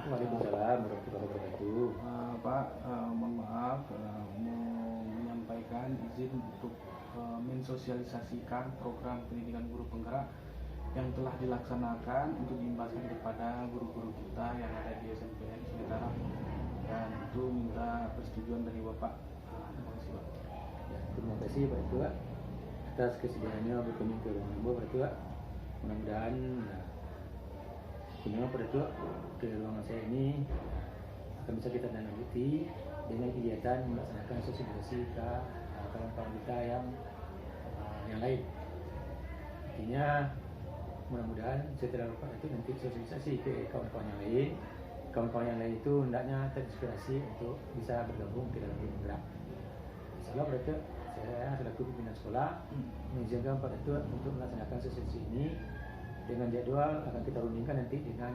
Waalaikumsalam warahmatullahi wabarakatuh. Pak, mohon maaf mau menyampaikan izin untuk mensosialisasikan program pendidikan guru penggerak yang telah dilaksanakan untuk diimbaskan kepada guru-guru kita yang ada di SMPN Sementara, dan itu minta persetujuan dari Bapak. Terima kasih Pak. Ya, terima kasih Pak Ketua atas kesediaannya berkunjung ke ruangan Ibu Pak Ketua. Mudah-mudahan kunjungan Pak Ketua ke ruangan saya ini akan bisa kita lanjuti dengan kegiatan melaksanakan sosialisasi ke kawan-kawan kita yang lain. Artinya mudah-mudahan setelah Bapak itu nanti sosialisasi ke kawan-kawan yang lain. Kawan-kawan yang lain itu hendaknya terinspirasi untuk bisa bergabung ke dalam guru penggerak. Insyaallah Pak Ketua, saya selaku pimpinan sekolah mengizinkan Pak Ketua untuk melaksanakan sosialisasi ini dengan jadwal akan kita rundingkan nanti dengan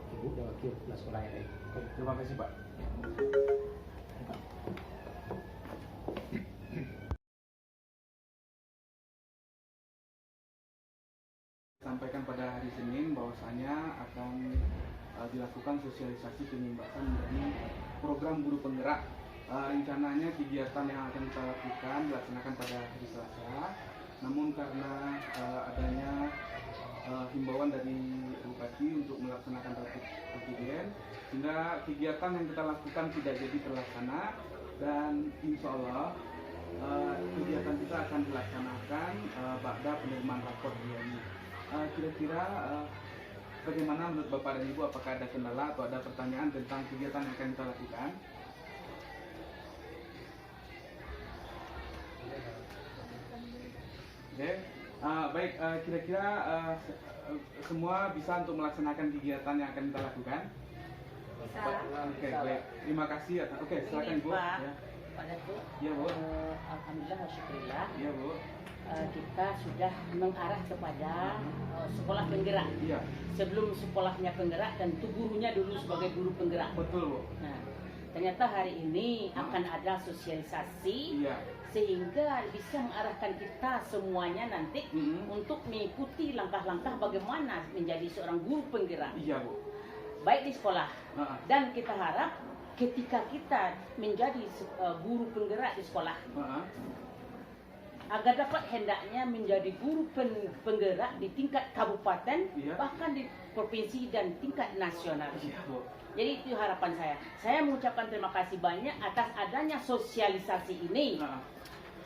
Ibu dan Wakil Kepala Sekolah yang lain. Oke, terima kasih Pak. Sampaikan pada hari Senin bahwasanya akan dilakukan sosialisasi penyimbasan dari program guru penggerak. Rencananya kegiatan yang akan kita lakukan dilaksanakan pada hari Selasa, namun karena adanya himbauan dari Bupati untuk melaksanakan rapid antigen, sehingga kegiatan yang kita lakukan tidak jadi terlaksana, dan insya Allah kegiatan kita akan dilaksanakan pada penerimaan rapor dia ini. Kira-kira bagaimana menurut Bapak dan Ibu, apakah ada kendala atau ada pertanyaan tentang kegiatan yang akan kita lakukan? Oke, baik, kira-kira semua bisa untuk melaksanakan kegiatan yang akan kita lakukan? Bisa. Oke, baik, terima kasih. Oke, silakan Ibu. Ya. Pak Datuk, Ya, Bu. alhamdulillah wa syukurillah, Iya, Bu. kita sudah mengarah kepada sekolah penggerak. Iya, Sebelum sekolahnya penggerak, tentu gurunya dulu sebagai guru penggerak. betul, Bu. Nah, ternyata hari ini akan ada sosialisasi Iya. sehingga bisa mengarahkan kita semuanya nanti untuk mengikuti langkah-langkah bagaimana menjadi seorang guru penggerak, Iya, Bu. baik di sekolah. Heeh. Dan kita harap ketika kita menjadi guru penggerak di sekolah, Heeh. agar dapat hendaknya menjadi guru penggerak di tingkat kabupaten, Iya. bahkan di provinsi dan tingkat nasional. Iya, Bu. Jadi itu harapan saya. Saya mengucapkan terima kasih banyak atas adanya sosialisasi ini. Heeh.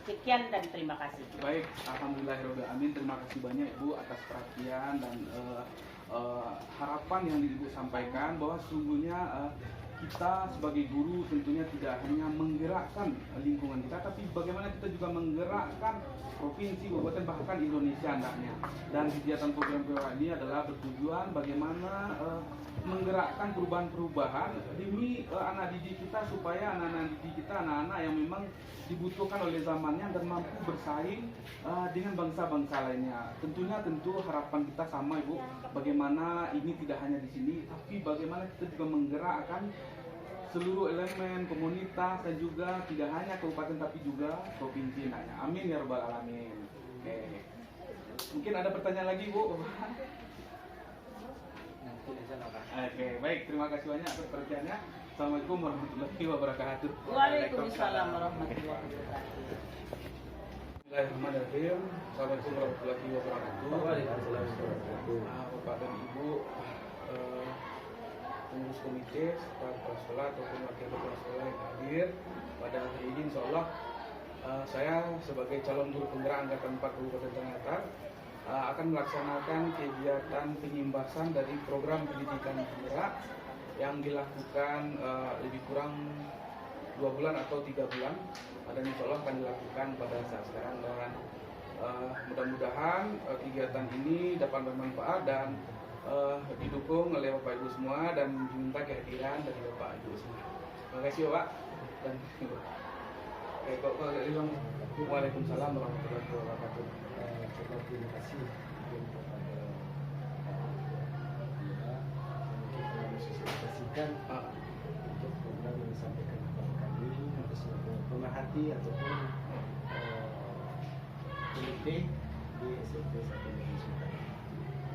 Sekian dan terima kasih. Baik, alhamdulillahirobbilalamin. Terima kasih banyak Ibu atas perhatian dan harapan yang Ibu sampaikan, bahwa sesungguhnya kita sebagai guru tentunya tidak hanya menggerakkan lingkungan kita, tapi bagaimana kita juga menggerakkan provinsi, kabupaten, bahkan Indonesia hendaknya. Dan kegiatan program PWA ini adalah bertujuan bagaimana menggerakkan perubahan-perubahan demi anak didik kita, supaya anak-anak didik kita anak-anak yang memang dibutuhkan oleh zamannya dan mampu bersaing dengan bangsa-bangsa lainnya. Tentu harapan kita sama Ibu, bagaimana ini tidak hanya di sini, tapi bagaimana kita juga menggerakkan seluruh elemen komunitas dan juga tidak hanya kabupaten tapi juga provinsi. Amin ya rabbal alamin. Oke. Mungkin ada pertanyaan lagi Bu? Oke, baik, terima kasih banyak atas perhatiannya. Assalamualaikum warahmatullahi wabarakatuh. Waalaikumsalam warahmatullahi wabarakatuh. Bismillahirrahmanirrahim. Assalamualaikum warahmatullahi wabarakatuh. Waalaikumsalam warahmatullahi wabarakatuh. Bapak dan Ibu, pengurus komite serta kepala sekolah ataupun wakil kepala sekolah yang hadir pada hari ini, insya Allah saya sebagai calon guru penggerak angkatan 4 Kabupaten Tanah akan melaksanakan kegiatan penyimbasan dari program pendidikan penggerak yang dilakukan lebih kurang 2 bulan atau 3 bulan, dan insya Allah akan dilakukan pada saat sekarang. Dan mudah-mudahan kegiatan ini dapat bermanfaat dan didukung oleh Bapak Ibu semua, dan diminta kehadiran dari Bapak Ibu semua. Terima kasih Bapak dan Ibu. Waalaikumsalam warahmatullahi wabarakatuh. Terima kasih kepada mensosialisasikan untuk program yang disampaikan kepada kami atas pemerhati ataupun komite di SMP 1 Negeri Sultan.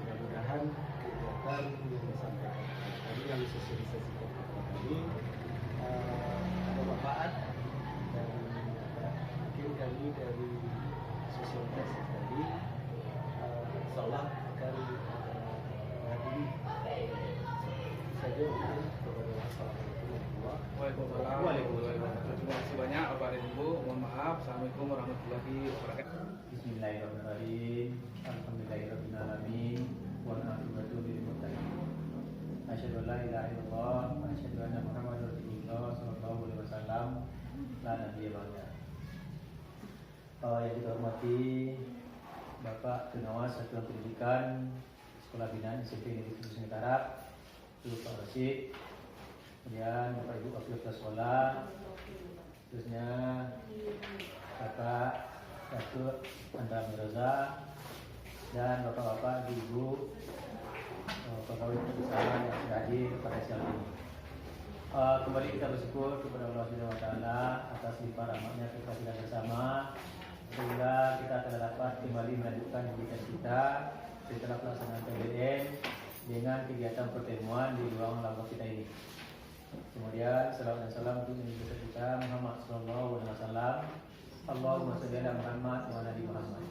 Mudah-mudahan kegiatan yang disampaikan kepada kami yang disosialisasikan tadi ada manfaat dan mungkin dari sosialisasi tadi insyaallah akan menghadiri saja mungkin kepada Assalamualaikum Waalaikumsalam. Terima kasih banyak Bapak dan Ibu. Mohon maaf. Assalamualaikum warahmatullahi wabarakatuh. Bismillahirrahmanirrahim. Alhamdulillahirabbil alamin. Wal aqibatu lil muttaqin. Asyhadu an la ilaha illallah wa asyhadu anna Muhammadar Rasulullah sallallahu alaihi wasallam. La nabiyya ba'da. Yang kita hormati Bapak Pengawas Satuan Pendidikan Sekolah Binaan SMP Negeri Sungai Tarap, Pak Rasid, kemudian Bapak Ibu Wakil Kepala Sekolah, terusnya Bapak Datuk Andra Mirza, dan Bapak-Bapak, Ibu, pegawai perusahaan yang sudah hadir pada siang ini. Kembali kita bersyukur kepada Allah Subhanahu Wa Taala atas limpah rahmatnya kita sudah bersama, sehingga kita telah dapat kembali melanjutkan kegiatan kita setelah pelaksanaan PBN dengan kegiatan pertemuan di ruang lambang kita ini. Kemudian salawat dan salam untuk Nabi kita Muhammad sallallahu alaihi wasallam. Allahumma shalli ala Muhammad wa ala ali Muhammad.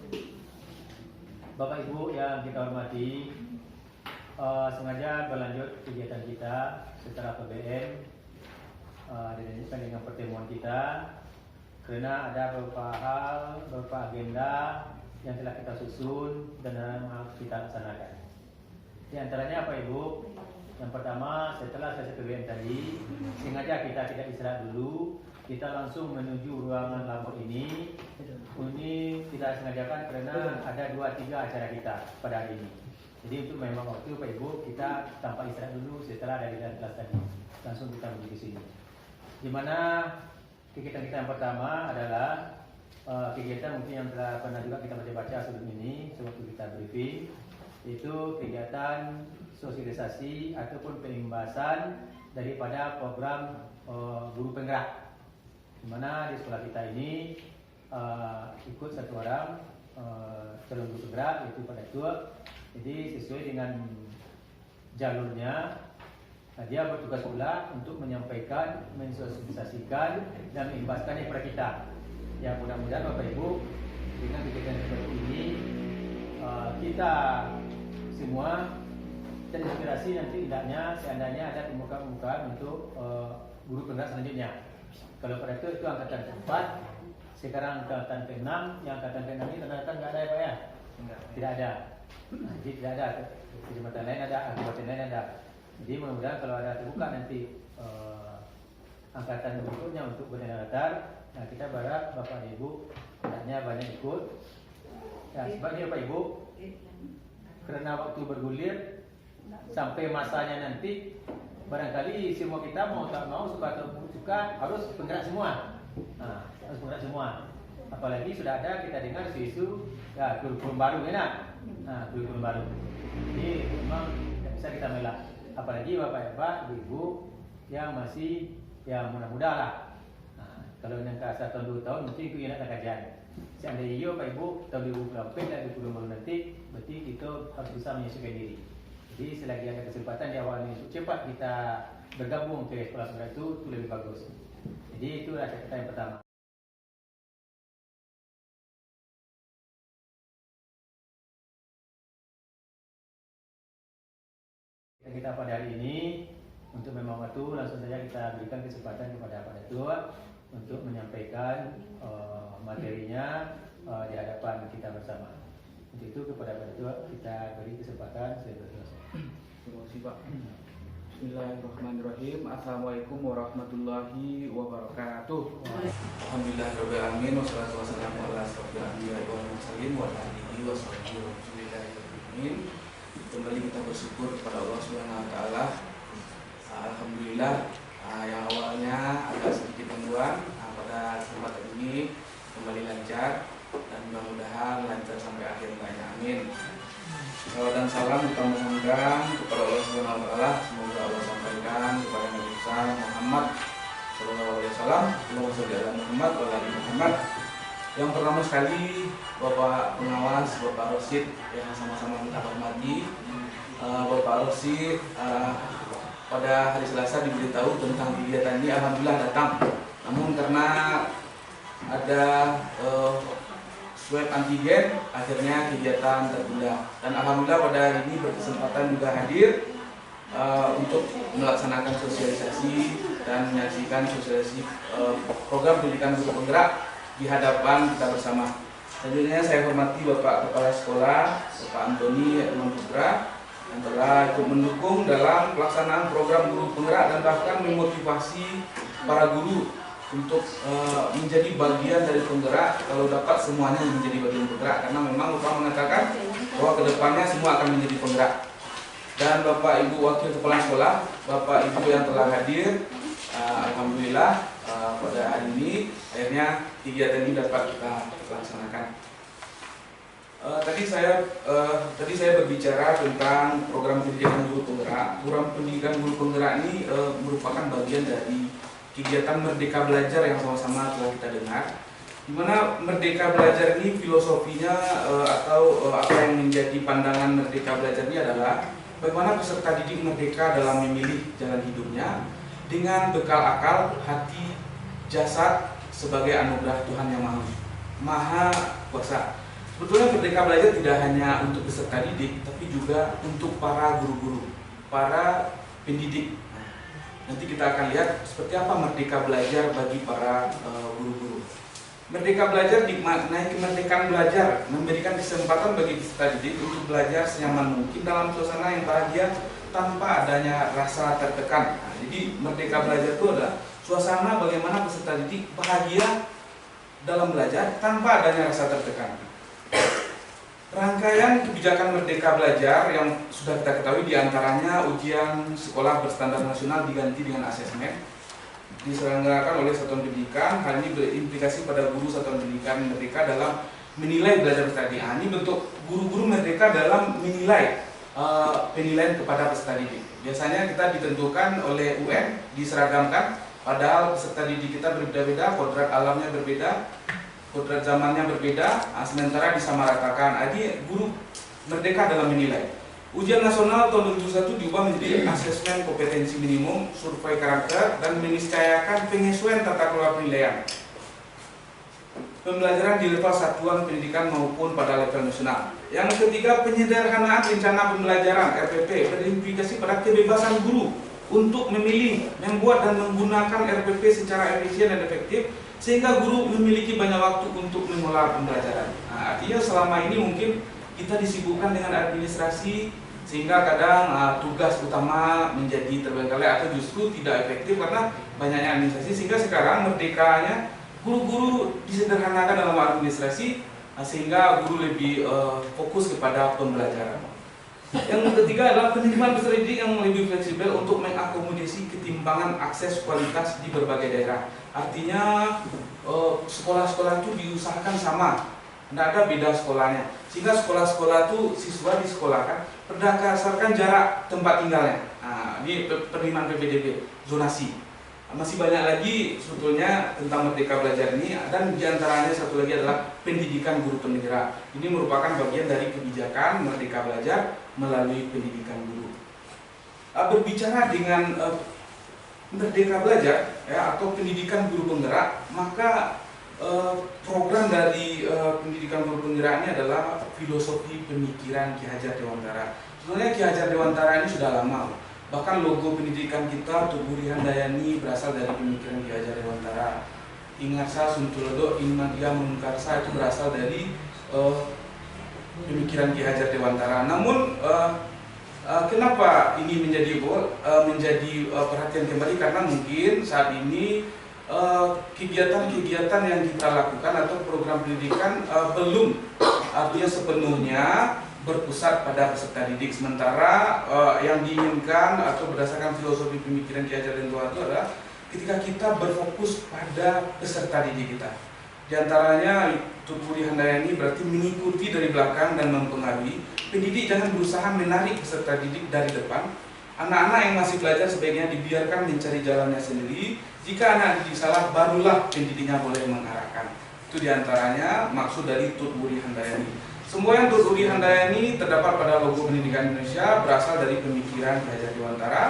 Bapak Ibu yang kita hormati, sengaja berlanjut kegiatan kita setelah PBN dilanjutkan dengan pertemuan kita karena ada beberapa hal, beberapa agenda yang telah kita susun dan harus kita laksanakan. Di antaranya apa Ibu? Yang pertama, setelah selesai PBN tadi, sengaja kita tidak istirahat dulu, kita langsung menuju ruangan lambang ini. Ini kita sengajakan karena ada 2-3 acara kita pada hari ini. Jadi untuk memang waktu Pak Ibu, kita tanpa istirahat dulu setelah dari kelas tadi, langsung kita menuju ke sini. Di mana kegiatan kita yang pertama adalah kegiatan mungkin yang telah pernah juga kita baca-baca sebelum ini, sewaktu kita briefing, itu kegiatan sosialisasi ataupun penimbasan daripada program guru penggerak, di mana di sekolah kita ini ikut satu orang calon guru penggerak, yaitu Pak Datuk. Jadi sesuai dengan jalurnya, dia bertugas pula untuk menyampaikan, mensosialisasikan dan mengimbaskannya kepada kita. Ya, mudah-mudahan Bapak Ibu dengan kegiatan seperti ini kita semua terinspirasi nanti tidaknya seandainya ada pembukaan untuk guru penggerak selanjutnya. Kalau pada itu angkatan 4, sekarang angkatan ke-6, yang angkatan ke-6 ini ternyata nggak ada ya Pak ya? Tidak ada. Jadi tidak ada. Kecamatan lain ada, kabupaten lain ada. Jadi mudah-mudahan kalau ada terbuka nanti angkatan berikutnya untuk Bendera Latar, nah kita berharap Bapak dan Ibu tidaknya banyak ikut. Ya, sebabnya Bapak Ibu, karena waktu bergulir sampai masanya nanti barangkali semua kita mau tak mau, suka atau suka harus penggerak semua. Nah, harus penggerak semua. Apalagi sudah ada kita dengar isu ya kurikulum baru enak. Nah, kurikulum baru. Jadi memang tidak bisa kita melak. Apalagi Bapak Ibu yang masih ya muda-muda lah. Nah, kalau yang ke 1 tahun 2 tahun mungkin itu nak kajian. Seandainya iya Pak Ibu tahun 2020 dan 2020 nanti, berarti kita harus bisa menyesuaikan diri. Jadi selagi ada kesempatan di awal ini cepat kita bergabung ke sekolah sekolah itu lebih bagus. Jadi itu adalah catatan yang pertama. Kita pada hari ini untuk memang waktu langsung saja kita berikan kesempatan kepada Pak Datuk untuk menyampaikan materinya di hadapan kita bersama. Untuk itu kepada Pak Datuk kita beri kesempatan sebenarnya. Terima kasih Pak. Bismillahirrahmanirrahim. Assalamualaikum warahmatullahi wabarakatuh. Alhamdulillahirabbil alamin wassalatu wassalamu ala asyrofil anbiya'i wal mursalin wa ala alihi wasallam. Kembali kita bersyukur kepada Allah Subhanahu wa taala. Alhamdulillah yang awalnya agak sedikit gangguan pada kesempatan ini kembali lancar dan mudah-mudahan lancar sampai akhir banyak. Amin. Salawat dan salam utama-utamakan kepada Allah Subhanahu wa taala, semoga Allah sampaikan kepada Nabi Muhammad sallallahu alaihi wasallam, Allahumma shalli ala Muhammad wa ala ali Muhammad. Yang pertama sekali Bapak Pengawas, Bapak Rasid yang sama-sama kita hormati. Bapak Rasid pada hari Selasa diberitahu tentang kegiatan ini, alhamdulillah datang. Namun karena ada swab antigen, akhirnya kegiatan tertunda. Dan alhamdulillah pada hari ini berkesempatan juga hadir untuk melaksanakan sosialisasi dan menyaksikan sosialisasi program pendidikan guru penggerak di hadapan kita bersama. Selanjutnya saya hormati Bapak Kepala Sekolah, Bapak Antoni Putra, yang telah ikut mendukung dalam pelaksanaan program guru penggerak dan bahkan memotivasi para guru untuk menjadi bagian dari penggerak, kalau dapat semuanya menjadi bagian penggerak, karena memang Bapak mengatakan bahwa kedepannya semua akan menjadi penggerak. Dan Bapak Ibu Wakil Kepala Sekolah, Bapak Ibu yang telah hadir, alhamdulillah pada hari ini akhirnya kegiatan ini dapat kita laksanakan. Tadi saya berbicara tentang program pendidikan guru penggerak. Program pendidikan guru penggerak ini merupakan bagian dari kegiatan Merdeka Belajar yang sama-sama telah kita dengar. Di mana Merdeka Belajar ini filosofinya atau apa yang menjadi pandangan Merdeka Belajar ini adalah bagaimana peserta didik merdeka dalam memilih jalan hidupnya dengan bekal akal, hati, jasad sebagai anugerah Tuhan yang Maha Kuasa. Sebetulnya Merdeka Belajar tidak hanya untuk peserta didik, tapi juga untuk para guru-guru, para pendidik. Nanti kita akan lihat seperti apa Merdeka Belajar bagi para guru-guru. Merdeka Belajar dimaknai kemerdekaan belajar, memberikan kesempatan bagi peserta didik untuk belajar senyaman mungkin dalam suasana yang bahagia tanpa adanya rasa tertekan. Nah, jadi Merdeka Belajar itu adalah suasana bagaimana peserta didik bahagia dalam belajar tanpa adanya rasa tertekan. Rangkaian kebijakan Merdeka Belajar yang sudah kita ketahui diantaranya ujian sekolah berstandar nasional diganti dengan asesmen, diselenggarakan oleh satuan pendidikan. Hal ini berimplikasi pada guru satuan pendidikan merdeka dalam menilai belajar peserta didik. Ini bentuk guru-guru merdeka dalam menilai penilaian kepada peserta didik. Biasanya kita ditentukan oleh UN, diseragamkan, padahal peserta didik kita berbeda-beda, kodrat alamnya berbeda, kodrat zamannya berbeda, sementara disamaratakan. Jadi guru merdeka dalam menilai. Ujian nasional tahun 2021 diubah menjadi asesmen kompetensi minimum, survei karakter, dan meniscayakan penyesuaian tata kelola penilaian pembelajaran di level satuan pendidikan maupun pada level nasional. Yang ketiga, penyederhanaan rencana pembelajaran RPP berimplikasi pada kebebasan guru untuk memilih, membuat, dan menggunakan RPP secara efisien dan efektif, sehingga guru memiliki banyak waktu untuk mengelola pembelajaran. Nah, artinya selama ini mungkin kita disibukkan dengan administrasi, sehingga kadang tugas utama menjadi terbengkalai atau justru tidak efektif karena banyaknya administrasi, sehingga sekarang merdekanya guru-guru disederhanakan dalam administrasi, sehingga guru lebih fokus kepada pembelajaran. Yang ketiga adalah penerimaan peserta didik yang lebih fleksibel untuk mengakomodasi ketimpangan akses kualitas di berbagai daerah. Artinya sekolah-sekolah itu diusahakan sama, tidak ada beda sekolahnya, sehingga sekolah-sekolah itu siswa disekolahkan berdasarkan jarak tempat tinggalnya. Nah, ini penerimaan PPDB, zonasi. Masih banyak lagi sebetulnya tentang Merdeka Belajar ini, dan diantaranya satu lagi adalah pendidikan guru penggerak. Ini merupakan bagian dari kebijakan Merdeka Belajar melalui pendidikan guru. Berbicara dengan Merdeka Belajar ya, atau pendidikan guru penggerak, maka program dari pendidikan guru penggerak ini adalah filosofi pemikiran Ki Hajar Dewantara. Sebenarnya Ki Hajar Dewantara ini sudah lama, bahkan logo pendidikan kita Tuburi Handayani berasal dari pemikiran Ki Hajar Dewantara. Ingarsa Suntulodo Inmadia Mengkarsa itu berasal dari pemikiran Ki Hajar Dewantara. Namun kenapa ini menjadi perhatian kembali? Karena mungkin saat ini kegiatan-kegiatan yang kita lakukan atau program pendidikan belum artinya sepenuhnya berpusat pada peserta didik, sementara yang diinginkan atau berdasarkan filosofi pemikiran Ki Hajar Dewantara itu adalah ketika kita berfokus pada peserta didik kita. Di antaranya Tuburi Handayani berarti mengikuti dari belakang dan mempengaruhi. Pendidik jangan berusaha menarik peserta didik dari depan. Anak-anak yang masih belajar sebaiknya dibiarkan mencari jalannya sendiri. Jika anak didik salah, barulah pendidiknya boleh mengarahkan. Itu diantaranya maksud dari Tuburi Handayani. Semua yang Tuburi Handayani terdapat pada logo pendidikan Indonesia berasal dari pemikiran Ki Hajar Dewantara.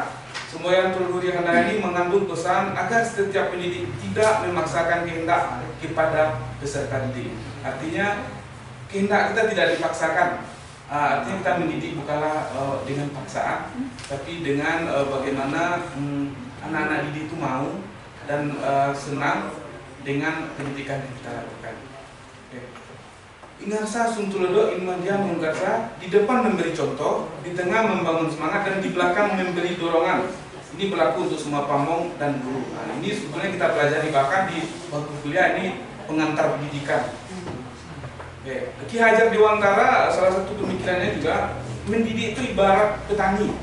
Semua yang Tuluhuri Handayani mengandung pesan agar setiap pendidik tidak memaksakan kehendak kepada peserta didik. Artinya kehendak kita tidak dipaksakan. Artinya kita mendidik bukanlah dengan paksaan, tapi dengan bagaimana anak-anak didik itu mau dan senang dengan pendidikan yang kita lakukan. Ingarsa Suntulodo Inmandia Menggarsa di depan memberi contoh, di tengah membangun semangat, dan di belakang memberi dorongan. Ini berlaku untuk semua pamong dan guru. Nah, ini sebetulnya kita pelajari bahkan di waktu kuliah, ini pengantar pendidikan. Ki Hajar Dewantara salah satu pemikirannya juga mendidik itu ibarat petani.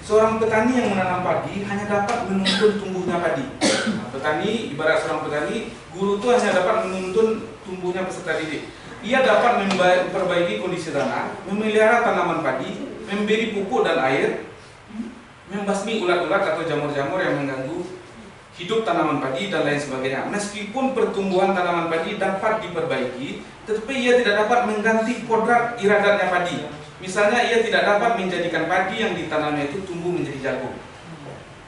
Seorang petani yang menanam padi hanya dapat menuntun tumbuhnya padi. Nah, petani ibarat seorang petani, guru itu hanya dapat menuntun tumbuhnya peserta didik. Ia dapat memperbaiki kondisi tanah, memelihara tanaman padi, memberi pupuk dan air, membasmi ulat-ulat atau jamur-jamur yang mengganggu hidup tanaman padi dan lain sebagainya. Meskipun pertumbuhan tanaman padi dapat diperbaiki, tetapi ia tidak dapat mengganti kodrat iradatnya padi. Misalnya ia tidak dapat menjadikan padi yang ditanamnya itu tumbuh menjadi jagung.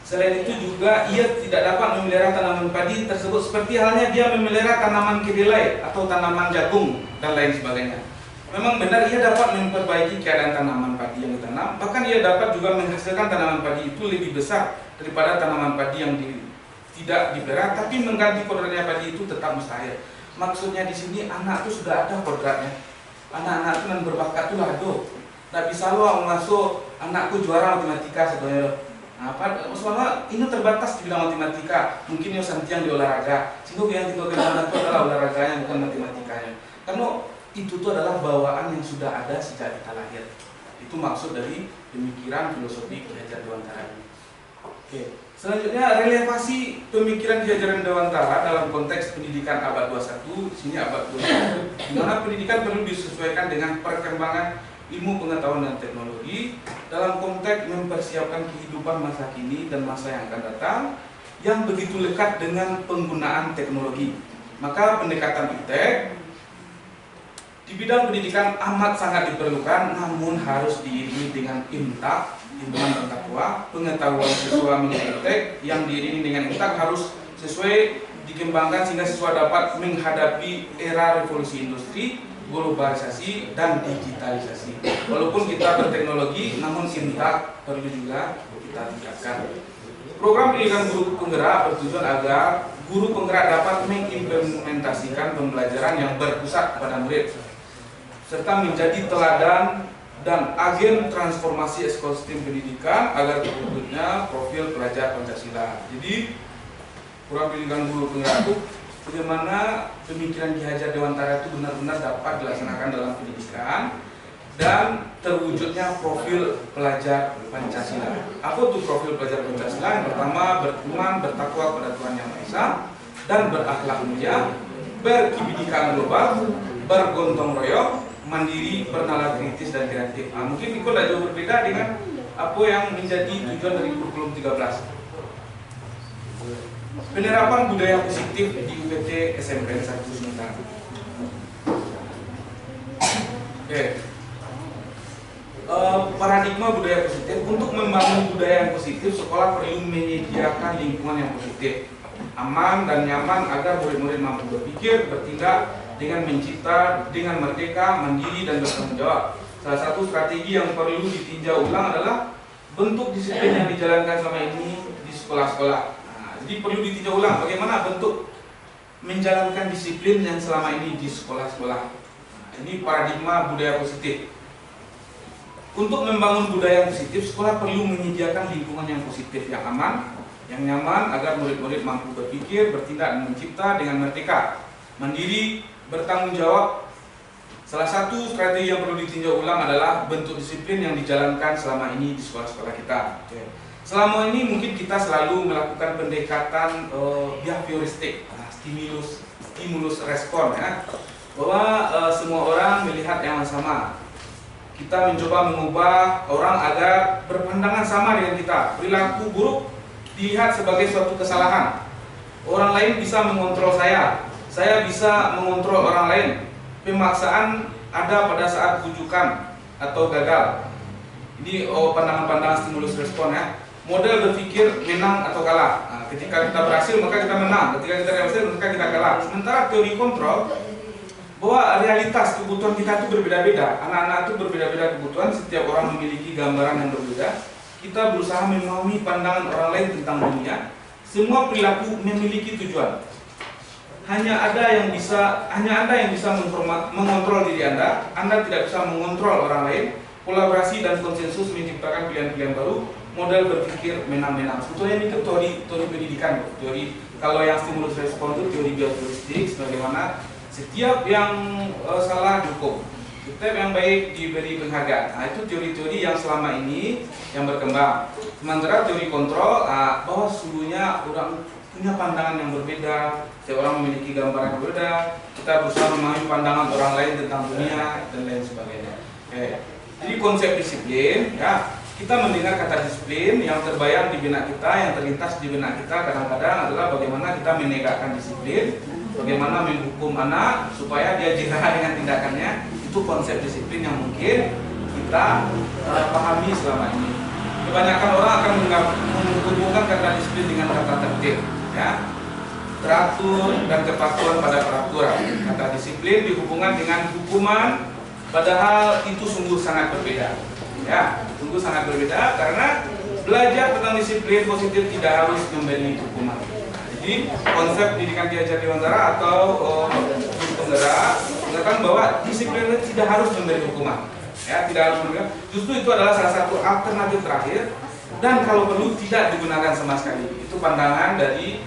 Selain itu juga ia tidak dapat memelihara tanaman padi tersebut seperti halnya dia memelihara tanaman kedelai atau tanaman jagung dan lain sebagainya. Memang benar ia dapat memperbaiki keadaan tanaman padi yang ditanam, bahkan ia dapat juga menghasilkan tanaman padi itu lebih besar daripada tanaman padi yang tidak dipelihara, tapi mengganti kodratnya padi itu tetap mustahil. Maksudnya di sini anak itu sudah ada kodratnya. Anak-anak itu yang berbakat itu lado. Tidak bisa lo masuk anakku juara matematika sebenarnya. Nah, soalnya ini terbatas di bidang matematika, mungkin yang santiang di olahraga, sehingga yang kita kenal itu adalah olahraganya bukan matematikanya. Karena itu tuh adalah bawaan yang sudah ada sejak kita lahir. Itu maksud dari pemikiran filosofi Ki Hajar Dewantara ini. Oke. Selanjutnya relevasi pemikiran Ki Hajar Dewantara dalam konteks pendidikan abad 21, sini abad 21, di mana pendidikan perlu disesuaikan dengan perkembangan ilmu pengetahuan dan teknologi dalam konteks mempersiapkan kehidupan masa kini dan masa yang akan datang yang begitu lekat dengan penggunaan teknologi. Maka pendekatan iptek di bidang pendidikan amat sangat diperlukan, namun harus diiringi dengan imtak, himpunan bertakwa, pengetahuan siswa mengenai iptek yang diiringi dengan imtak harus sesuai dikembangkan sehingga siswa dapat menghadapi era revolusi industri, globalisasi dan digitalisasi. Walaupun kita berteknologi, namun imtak perlu juga kita tingkatkan. Program pendidikan guru penggerak bertujuan agar guru penggerak dapat mengimplementasikan pembelajaran yang berpusat pada murid, serta menjadi teladan dan agen transformasi ekosistem pendidikan agar terwujudnya profil pelajar Pancasila. Jadi, program pendidikan guru penggerak itu bagaimana pemikiran Ki Hajar Dewantara itu benar-benar dapat dilaksanakan dalam pendidikan dan terwujudnya profil pelajar Pancasila. Apa itu profil pelajar Pancasila? Yang pertama, beriman, bertakwa kepada Tuhan Yang Maha Esa dan berakhlak mulia, berkebinekaan global, bergotong royong, mandiri, bernalar kritis dan kreatif. Nah, mungkin itu tidak jauh berbeda dengan apa yang menjadi tujuan dari kurikulum 13. Penerapan budaya positif di UPT SMPN 1 Sementara. Oke. Paradigma budaya positif. Untuk membangun budaya yang positif, sekolah perlu menyediakan lingkungan yang positif, aman dan nyaman agar murid-murid mampu berpikir, bertindak dengan mencipta, dengan merdeka, mandiri dan bertanggung jawab. Salah satu strategi yang perlu ditinjau ulang adalah bentuk disiplin yang dijalankan selama ini di sekolah-sekolah. Jadi perlu ditinjau ulang bagaimana bentuk menjalankan disiplin yang selama ini di sekolah-sekolah. Ini paradigma budaya positif. Untuk membangun budaya yang positif, sekolah perlu menyediakan lingkungan yang positif, yang aman, yang nyaman agar murid-murid mampu berpikir, bertindak dan mencipta dengan merdeka, mandiri, bertanggung jawab. Salah satu strategi yang perlu ditinjau ulang adalah bentuk disiplin yang dijalankan selama ini di sekolah-sekolah kita. Selama ini mungkin kita selalu melakukan pendekatan behavioristik, stimulus respon, ya, bahwa semua orang melihat yang sama. Kita mencoba mengubah orang agar berpandangan sama dengan kita. Perilaku buruk dilihat sebagai suatu kesalahan. Orang lain bisa mengontrol saya bisa mengontrol orang lain. Pemaksaan ada pada saat bujukan atau gagal. Ini pandangan-pandangan stimulus respon, ya. model berpikir menang atau kalah. Nah, ketika kita berhasil maka kita menang, ketika kita berhasil maka kita kalah. Sementara teori kontrol bahwa realitas kebutuhan kita itu berbeda-beda. Anak-anak itu berbeda-beda kebutuhan, setiap orang memiliki gambaran yang berbeda. Kita berusaha memahami pandangan orang lain tentang dunia. Semua perilaku memiliki tujuan. Hanya Anda yang bisa mengontrol diri Anda. Anda tidak bisa mengontrol orang lain. Kolaborasi dan konsensus menciptakan pilihan-pilihan baru. Model berpikir menang-menang. Sebetulnya ini teori pendidikan. Teori kalau yang stimulus respon itu teori bioturistik, sebagaimana setiap yang salah dihukum, setiap yang baik diberi penghargaan. Nah, itu teori-teori yang selama ini yang berkembang. Sementara teori kontrol bahwa sesungguhnya orang punya pandangan yang berbeda, setiap orang memiliki gambaran yang berbeda. Kita berusaha memahami pandangan orang lain tentang dunia dan lain sebagainya. Jadi konsep disiplin, ya, kita mendengar kata disiplin yang terbayang di benak kita, yang terlintas di benak kita kadang-kadang adalah bagaimana kita menegakkan disiplin, bagaimana menghukum anak supaya dia jerah dengan tindakannya. Itu konsep disiplin yang mungkin kita pahami selama ini. Kebanyakan orang akan menghubungkan kata disiplin dengan kata tertib, ya, teratur dan kepatuhan pada peraturan. Kata disiplin dihubungkan dengan hukuman, padahal itu sungguh sangat berbeda. Ya, sungguh sangat berbeda karena belajar tentang disiplin positif tidak harus memberi hukuman. Jadi konsep pendidikan Ki Hajar Dewantara atau penggerak mengatakan bahwa disiplin itu tidak harus memberi hukuman. Ya, tidak harus memberi. Justru itu adalah salah satu alternatif terakhir dan kalau perlu tidak digunakan sama sekali. Itu pandangan dari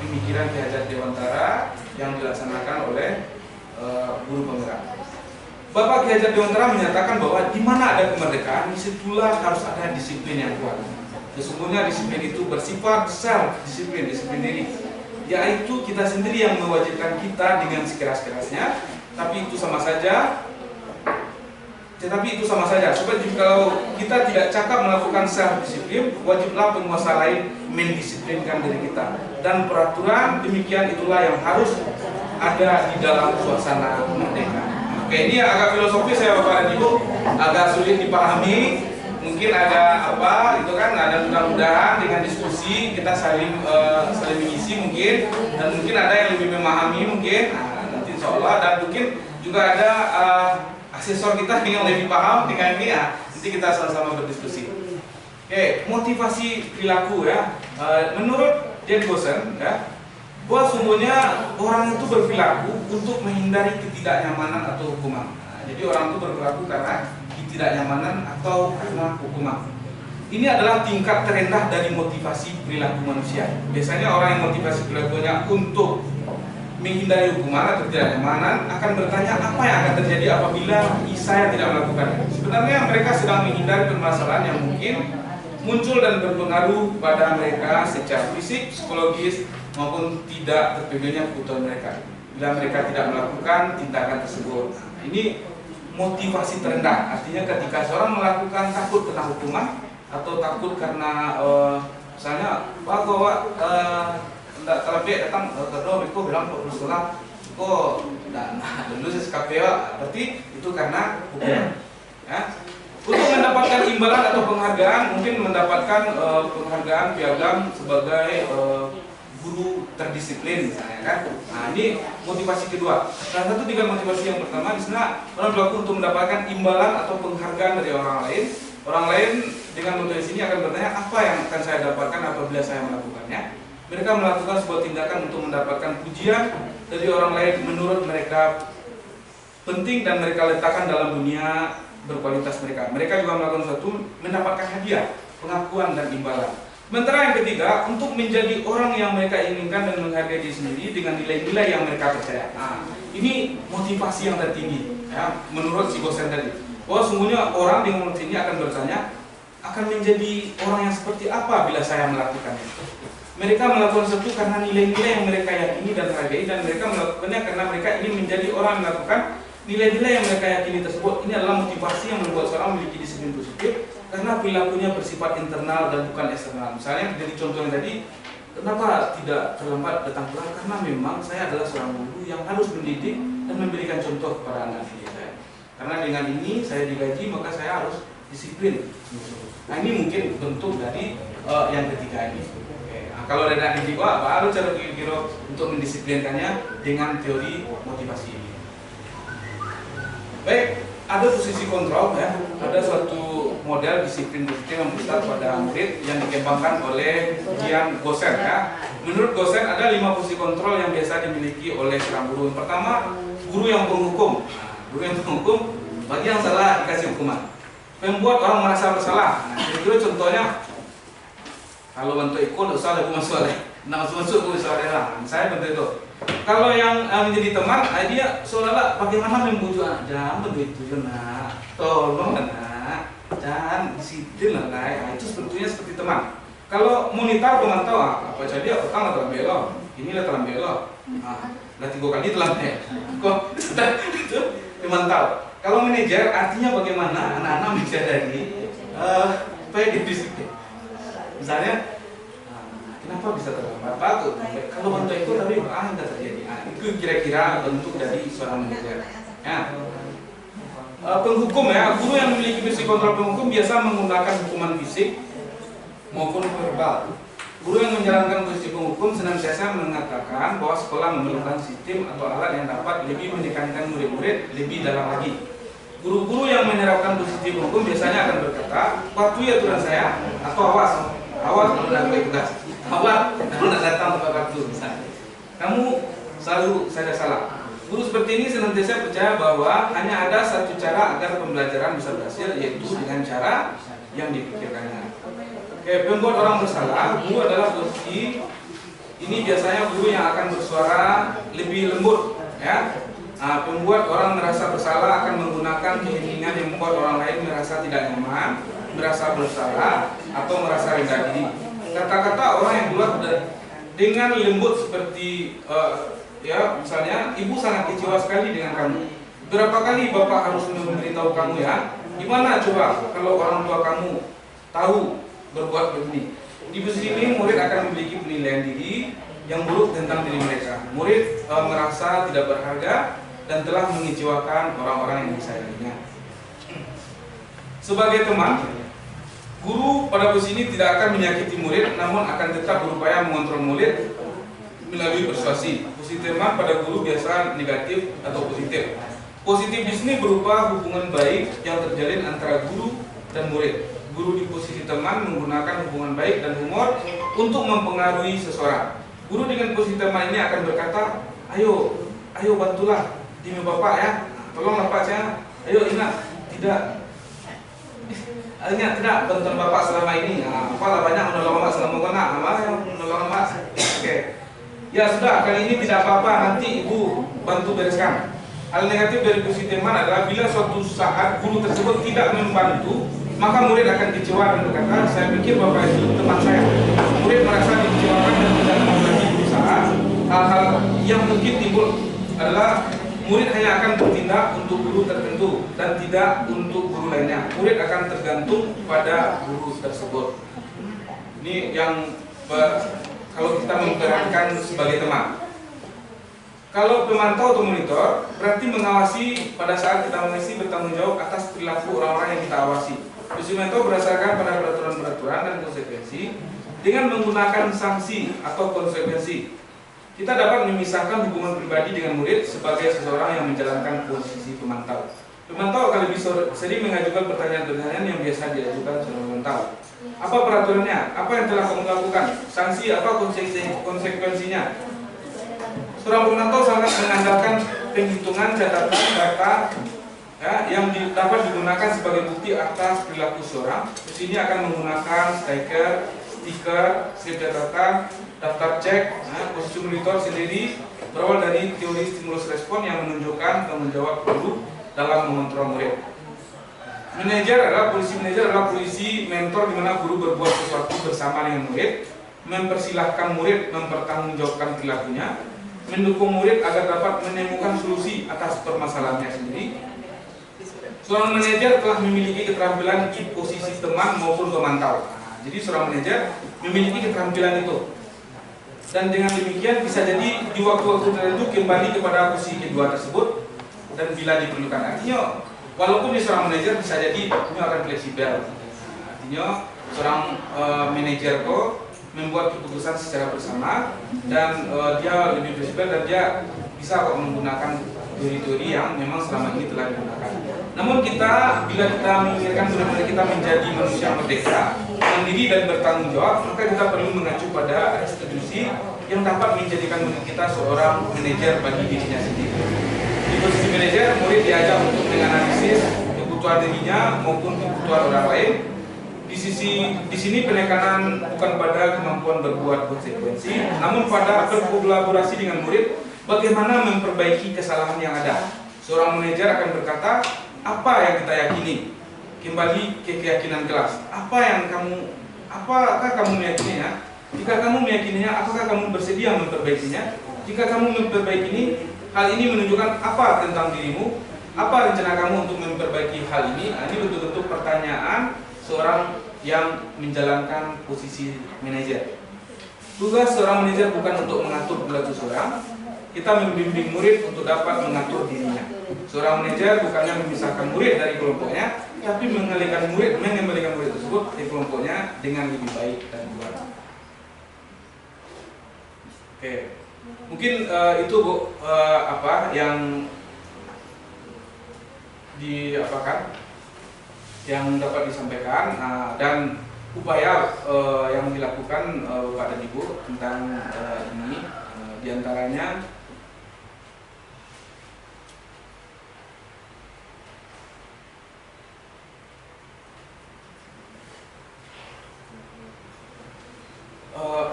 pemikiran Ki Hajar Dewantara yang dilaksanakan oleh guru penggerak. Bapak Ki Hajar Dewantara menyatakan bahwa di mana ada kemerdekaan, disitulah harus ada disiplin yang kuat. Sesungguhnya disiplin itu bersifat self disiplin diri, yaitu kita sendiri yang mewajibkan kita dengan sekeras-kerasnya. Tapi itu sama saja. Sebab kalau kita tidak cakap melakukan self disiplin, wajiblah penguasa lain mendisiplinkan diri kita. Dan peraturan demikian itulah yang harus ada di dalam suasana merdeka. Oke, ini agak filosofis ya Bapak dan Ibu, agak sulit dipahami. Mungkin ada apa, itu kan ada mudah-mudahan dengan diskusi kita saling mengisi mungkin, dan mungkin ada yang lebih memahami mungkin, nanti insya Allah, dan mungkin juga ada asesor kita yang lebih paham dengan ini, nanti kita sama-sama berdiskusi. Oke, motivasi perilaku ya, menurut Jane Gossen ya, bahwa sungguhnya orang itu berperilaku untuk menghindari ketidaknyamanan atau hukuman. Jadi orang itu berperilaku karena ketidaknyamanan atau karena hukuman. Ini adalah tingkat terendah dari motivasi perilaku manusia. Biasanya orang yang motivasi perilakunya untuk menghindari hukuman atau ketidaknyamanan akan bertanya apa yang akan terjadi apabila saya tidak melakukannya. Sebenarnya mereka sedang menghindari permasalahan yang mungkin muncul dan berpengaruh pada mereka secara fisik, psikologis, maupun tidak terpegangnya kebutuhan mereka. Bila mereka tidak melakukan tindakan tersebut, ini motivasi terendah. Artinya ketika seorang melakukan takut kena hukuman atau takut karena misalnya tidak terlebih datang kedua mereka bilang kok sekolah kok dulu SKPO, berarti itu karena hukuman. Ya. Untuk mendapatkan imbalan atau penghargaan, mungkin mendapatkan penghargaan piagam sebagai guru terdisiplin misalnya kan. Nah, ini motivasi kedua. Salah satu tiga motivasi yang pertama di sana orang berlaku untuk mendapatkan imbalan atau penghargaan dari orang lain. Orang lain dengan motivasi ini akan bertanya apa yang akan saya dapatkan apabila saya melakukannya. Mereka melakukan sebuah tindakan untuk mendapatkan pujian dari orang lain menurut mereka penting dan mereka letakkan dalam dunia berkualitas mereka. Mereka juga melakukan sesuatu mendapatkan hadiah, pengakuan dan imbalan. Sementara yang ketiga, untuk menjadi orang yang mereka inginkan dan menghargai diri sendiri dengan nilai-nilai yang mereka percaya. Nah, ini motivasi yang tertinggi, ya, menurut si Gossen tadi. Bahwa sungguhnya orang dengan motivasi ini akan bertanya, akan menjadi orang yang seperti apa bila saya melakukannya. Mereka melakukan sesuatu karena nilai-nilai yang mereka yakini dan hargai, dan mereka melakukannya karena mereka ingin menjadi orang yang melakukan nilai-nilai yang mereka yakini tersebut. Ini adalah motivasi yang membuat seorang memiliki disiplin positif karena perilakunya bersifat internal dan bukan eksternal. Misalnya dari contoh yang tadi, kenapa tidak terlambat datang pulang? Karena memang saya adalah seorang guru yang harus mendidik dan memberikan contoh kepada anak didik saya. Karena dengan ini saya digaji, maka saya harus disiplin. Nah ini mungkin bentuk dari yang ketiga ini. Oke. Nah, kalau ada yang jiwa, baru cara kira-kira untuk mendisiplinkannya dengan teori motivasi ini. Baik, ada posisi kontrol ya, ada suatu model disiplin positif yang berpusat pada murid yang dikembangkan oleh Gian Gosen ya. Menurut Gosen ada 5 posisi kontrol yang biasa dimiliki oleh seorang guru. Yang pertama, guru yang penghukum. Guru yang penghukum, bagi yang salah dikasih hukuman. Membuat orang merasa bersalah. Nah, kira-kira contohnya, kalau bantu ikut, usah aku masuk deh. Nak masuk aku usah deh lah. Saya bantu itu. Kalau yang menjadi teman, dia seolah-olah bagaimana membujuk anak, jangan begitu nak, tolong nak, jangan disiplin lah nak. Nah, itu sebetulnya seperti teman. Kalau monitor pemantau, apa saja petang telah belok, inilah telah belok, lah 3 kali telah belok, kok itu dimantau. Kalau manajer artinya bagaimana anak-anak menyadari supaya didisiplin. Misalnya, kenapa bisa terlambat? Patut. Kalau bantu itu tapi enggak terjadi. Itu kira-kira bentuk dari seorang manajer. Ya. Penghukum ya, guru yang memiliki fungsi kontrol penghukum biasa menggunakan hukuman fisik maupun verbal. Guru yang menjalankan fungsi penghukum senantiasa mengatakan bahwa sekolah memerlukan sistem atau alat yang dapat lebih menekankan murid-murid lebih dalam lagi. Guru-guru yang menerapkan fungsi penghukum biasanya akan berkata, patuhi aturan saya atau awas kalau tidak baik tugas. Awal, kamu tidak datang tepat waktu misalnya. Kamu selalu saja salah. Guru seperti ini senantiasa percaya bahwa hanya ada satu cara agar pembelajaran bisa berhasil, yaitu dengan cara yang dipikirkannya. Oke, pembuat orang bersalah, guru adalah posisi ini biasanya guru yang akan bersuara lebih lembut, ya. Nah, pembuat orang merasa bersalah akan menggunakan keheningan yang membuat orang lain merasa tidak nyaman, merasa bersalah, atau merasa rendah diri. Kata-kata orang yang keluar dengan lembut seperti ya misalnya, ibu sangat kecewa sekali dengan kamu. Berapa kali bapak harus memberitahu kamu ya? Gimana coba kalau orang tua kamu tahu berbuat begini? Di sini murid akan memiliki penilaian diri yang buruk tentang diri mereka. Murid merasa tidak berharga dan telah mengecewakan orang-orang yang disayanginya. Sebagai teman, guru pada posisi ini tidak akan menyakiti murid, namun akan tetap berupaya mengontrol murid melalui persuasi. Posisi teman pada guru biasa negatif atau positif. Positif di sini berupa hubungan baik yang terjalin antara guru dan murid. Guru di posisi teman menggunakan hubungan baik dan humor untuk mempengaruhi seseorang. Guru dengan posisi teman ini akan berkata, ayo bantulah demi bapak ya, tolonglah pak saya, ayo ingat tidak bantuan bapak selama ini. Apalah banyak menolong mak selama menolong mak. Oke. Ya sudah, kali ini tidak apa-apa, nanti ibu bantu bereskan. Hal negatif dari posisi teman adalah bila suatu saat guru tersebut tidak membantu, maka murid akan kecewa dan berkata, saya pikir bapak itu teman saya. Murid merasa dikecewakan dan tidak mau lagi berusaha. Hal-hal yang mungkin timbul adalah murid hanya akan bertindak untuk guru tertentu dan tidak untuk guru lainnya. Murid akan tergantung pada guru tersebut. Ini yang kalau kita memperhatikan sebagai teman. Kalau pemantau atau monitor, berarti mengawasi pada saat kita mengisi bertanggung jawab atas perilaku orang-orang yang kita awasi. Fungsi mentor berdasarkan pada peraturan-peraturan dan konsekuensi dengan menggunakan sanksi atau konsekuensi. Kita dapat memisahkan hubungan pribadi dengan murid sebagai seseorang yang menjalankan posisi pemantau. Pemantau akan lebih sering mengajukan pertanyaan-pertanyaan yang biasa diajukan seorang pemantau. Apa peraturannya? Apa yang telah kamu lakukan? Sanksi apa konsekuensinya? Seorang pemantau sangat mengandalkan penghitungan catatan data ya, yang dapat digunakan sebagai bukti atas perilaku seorang. Di sini akan menggunakan stiker, slip catatan, daftar cek. Posisi monitor sendiri berawal dari teori stimulus respon yang menunjukkan tanggung jawab guru dalam mengontrol murid. Manajer adalah polisi mentor di mana guru berbuat sesuatu bersama dengan murid, mempersilahkan murid mempertanggungjawabkan perilakunya, mendukung murid agar dapat menemukan solusi atas permasalahannya sendiri. Seorang manajer telah memiliki keterampilan di posisi teman maupun pemantau. Jadi seorang manajer memiliki keterampilan itu. Dan dengan demikian bisa jadi di waktu-waktu tertentu kembali kepada posisi kedua tersebut dan bila diperlukan. Artinya Walaupun dia seorang manajer bisa jadi ini akan fleksibel. Artinya seorang manajer kok membuat keputusan secara bersama dan dia lebih fleksibel dan dia bisa kok menggunakan teori-teori yang memang selama ini telah digunakan. Namun bila kita menginginkan benar-benar kita menjadi manusia merdeka, mandiri dan bertanggung jawab, maka kita perlu mengacu pada institusi yang dapat menjadikan kita seorang manajer bagi dirinya sendiri. Di posisi manajer, murid diajak untuk menganalisis kebutuhan dirinya maupun kebutuhan orang lain. Di sini penekanan bukan pada kemampuan berbuat konsekuensi, namun pada berkolaborasi dengan murid, bagaimana memperbaiki kesalahan yang ada. Seorang manajer akan berkata, apa yang kita yakini? Kembali ke keyakinan kelas. Apakah kamu meyakininya? Jika kamu meyakininya, apakah kamu bersedia memperbaikinya? Jika kamu memperbaiki hal ini menunjukkan apa tentang dirimu? Apa rencana kamu untuk memperbaiki hal ini? Nah, ini bentuk-bentuk pertanyaan seorang yang menjalankan posisi manajer. Tugas seorang manajer bukan untuk mengatur perilaku seorang. Kita membimbing murid untuk dapat mengatur dirinya. Seorang manajer bukannya memisahkan murid dari kelompoknya, tapi mengembalikan murid tersebut di kelompoknya dengan lebih baik dan kuat. Oke, mungkin itu Bu yang yang dapat disampaikan dan upaya yang dilakukan Bapak dan Ibu tentang ini diantaranya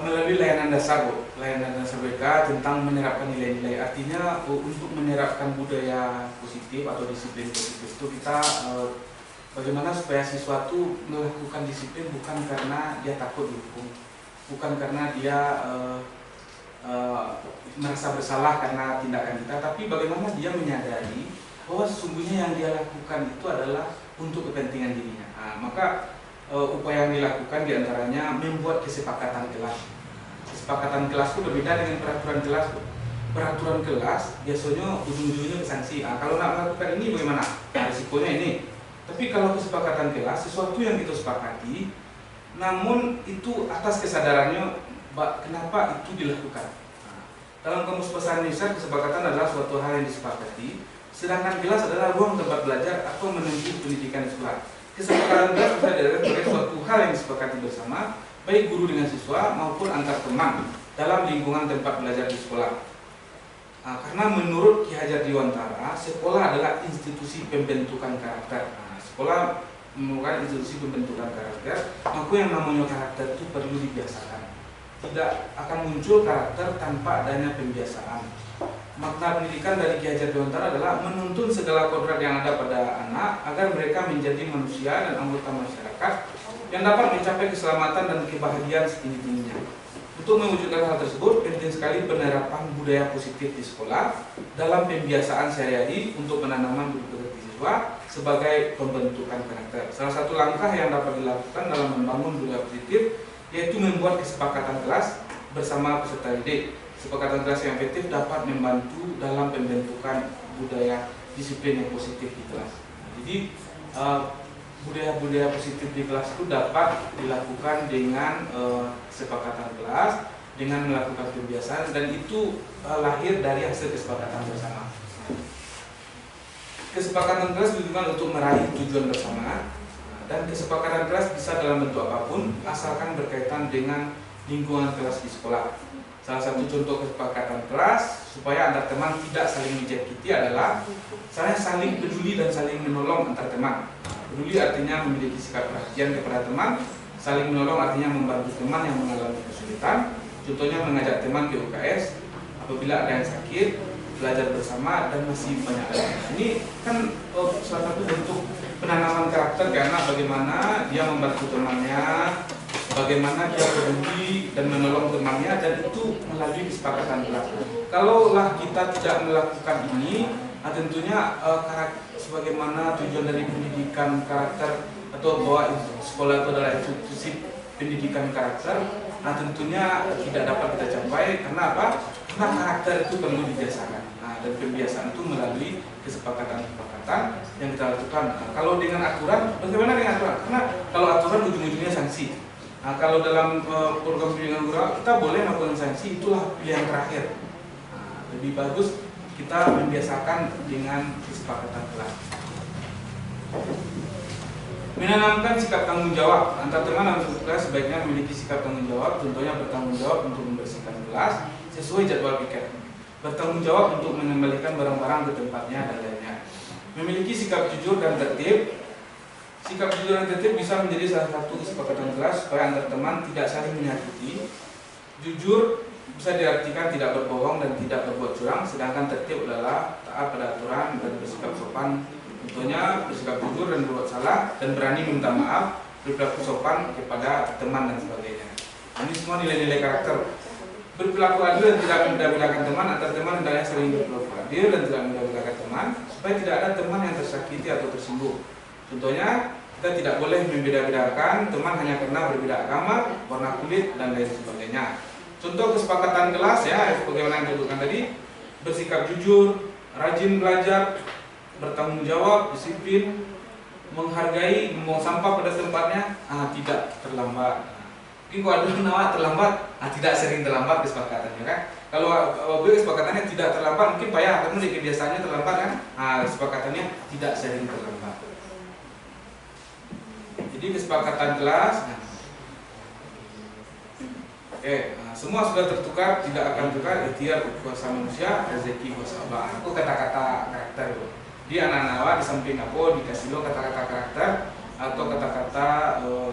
melalui layanan dasar Bu, layanan dasar BK tentang menerapkan nilai-nilai. Artinya untuk menerapkan budaya positif atau disiplin positif itu kita bagaimana supaya siswa itu melakukan disiplin bukan karena dia takut dihukum, bukan karena dia merasa bersalah karena tindakan kita, tapi bagaimana dia menyadari bahwa sesungguhnya yang dia lakukan itu adalah untuk kepentingan dirinya. Maka upaya yang dilakukan diantaranya membuat kesepakatan kelas. Kesepakatan kelas itu berbeda dengan peraturan kelas. Peraturan kelas biasanya ujung-ujungnya ke sanksi. Kalau nak melakukan ini bagaimana? Risikonya ini. Tapi kalau kesepakatan kelas, sesuatu yang kita sepakati, namun itu atas kesadarannya kenapa itu dilakukan. Dalam Kamus Bahasa Indonesia, kesepakatan adalah suatu hal yang disepakati, sedangkan kelas adalah ruang tempat belajar atau menempuh pendidikan di sekolah. Kesepakatan kelas bisa dilihat sebagai suatu hal yang disepakati bersama, baik guru dengan siswa maupun antar teman dalam lingkungan tempat belajar di sekolah. Karena menurut Ki Hajar Dewantara, sekolah adalah institusi pembentukan karakter. Sekolah merupakan institusi pembentukan karakter, maka yang namanya karakter itu perlu dibiasakan. Tidak akan muncul karakter tanpa adanya pembiasaan. Makna pendidikan dari Ki Hajar Dewantara adalah menuntun segala kodrat yang ada pada anak agar mereka menjadi manusia dan anggota masyarakat yang dapat mencapai keselamatan dan kebahagiaan setinggi-tingginya. Untuk mewujudkan hal tersebut, penting sekali penerapan budaya positif di sekolah dalam pembiasaan sehari-hari untuk penanaman budaya siswa sebagai pembentukan karakter. Salah satu langkah yang dapat dilakukan dalam membangun budaya positif yaitu membuat kesepakatan kelas bersama peserta didik. Kesepakatan kelas yang efektif dapat membantu dalam pembentukan budaya disiplin yang positif di kelas. Jadi budaya-budaya positif di kelas itu dapat dilakukan dengan kesepakatan kelas, dengan melakukan pembiasaan, dan itu lahir dari hasil kesepakatan bersama. Kesepakatan kelas ditujukan untuk meraih tujuan bersama, dan kesepakatan kelas bisa dalam bentuk apapun asalkan berkaitan dengan lingkungan kelas di sekolah. Salah satu contoh kesepakatan kelas supaya antar teman tidak saling menjekiti adalah saling peduli dan saling menolong antar teman. Peduli artinya memiliki sikap perhatian kepada teman, saling menolong artinya membantu teman yang mengalami kesulitan. Contohnya mengajak teman ke UKS apabila ada yang sakit, belajar bersama, dan masih banyak lagi. Ini kan salah satu bentuk penanaman karakter karena bagaimana dia membantu temannya, bagaimana dia peduli dan menolong temannya, dan itu melalui kesepakatan kelas. Kalaulah kita tidak melakukan ini, tentunya sebagaimana tujuan dari pendidikan karakter atau bahwa sekolah itu adalah institusi pendidikan karakter, tentunya tidak dapat kita capai. Karena apa? Karena karakter itu perlu dibiasakan. dan pembiasaan itu melalui kesepakatan-kesepakatan yang kita lakukan. Nah, kalau dengan aturan, bagaimana dengan aturan? Karena kalau aturan ujung-ujungnya sanksi. Nah, kalau dalam program bimbingan guru kita boleh melakukan sanksi, itulah pilihan terakhir. Nah, lebih bagus kita membiasakan dengan kesepakatan kelas. Menanamkan sikap tanggung jawab antar teman dan kelas sebaiknya memiliki sikap tanggung jawab, contohnya bertanggung jawab untuk membersihkan kelas sesuai jadwal piket, bertanggung jawab untuk mengembalikan barang-barang ke tempatnya dan lainnya. Memiliki sikap jujur dan tertib. Sikap jujur dan tertib bisa menjadi salah satu kesepakatan kelas supaya antar teman tidak saling menyakiti. Jujur bisa diartikan tidak berbohong dan tidak berbuat curang, sedangkan tertib adalah taat pada aturan dan bersikap sopan. Contohnya bersikap jujur dan berbuat salah dan berani meminta maaf, berperilaku sopan kepada teman dan sebagainya. Ini semua nilai-nilai karakter. Berperilaku adil dan tidak membeda-bedakan teman antar teman, hendaknya sering berperilaku adil dan tidak membeda-bedakan teman supaya tidak ada teman yang tersakiti atau tersinggung. Contohnya, kita tidak boleh membeda-bedakan teman hanya karena berbeda agama, warna kulit dan lain sebagainya. Contoh kesepakatan kelas ya, sebagaimana yang disebutkan tadi, bersikap jujur, rajin belajar, bertanggung jawab, disiplin, menghargai, membuang sampah pada tempatnya, tidak terlambat. Mungkin kalau ada nama terlambat, tidak sering terlambat kesepakatannya kan. Kalau kesepakatannya tidak terlambat, mungkin payah karena di kebiasaannya terlambat kan. Kesepakatannya tidak sering terlambat. Jadi kesepakatan kelas. Semua sudah tertukar, tidak akan tukar. Ikhtiar kuasa manusia, rezeki kuasa Allah. Itu kata-kata karakter itu. Di anak-anak awak di samping aku dikasih lo kata-kata karakter atau kata-kata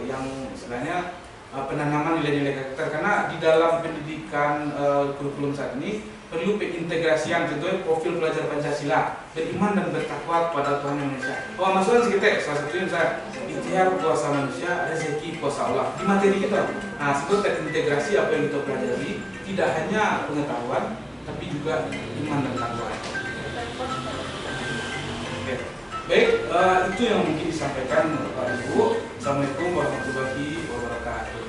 yang istilahnya penanaman nilai-nilai karakter, karena di dalam pendidikan kurikulum saat ini perlu pengintegrasian, contohnya profil pelajar Pancasila, beriman dan bertakwa kepada Tuhan Yang Maha Esa. Masukan sekitar salah satunya saya ikhtiar kuasa manusia, rezeki kuasa Allah di materi kita. Sebut terintegrasi apa yang kita pelajari tidak hanya pengetahuan tapi juga iman dan takwa. Baik, itu yang mungkin disampaikan Bapak Ibu. Assalamualaikum warahmatullahi wabarakatuh.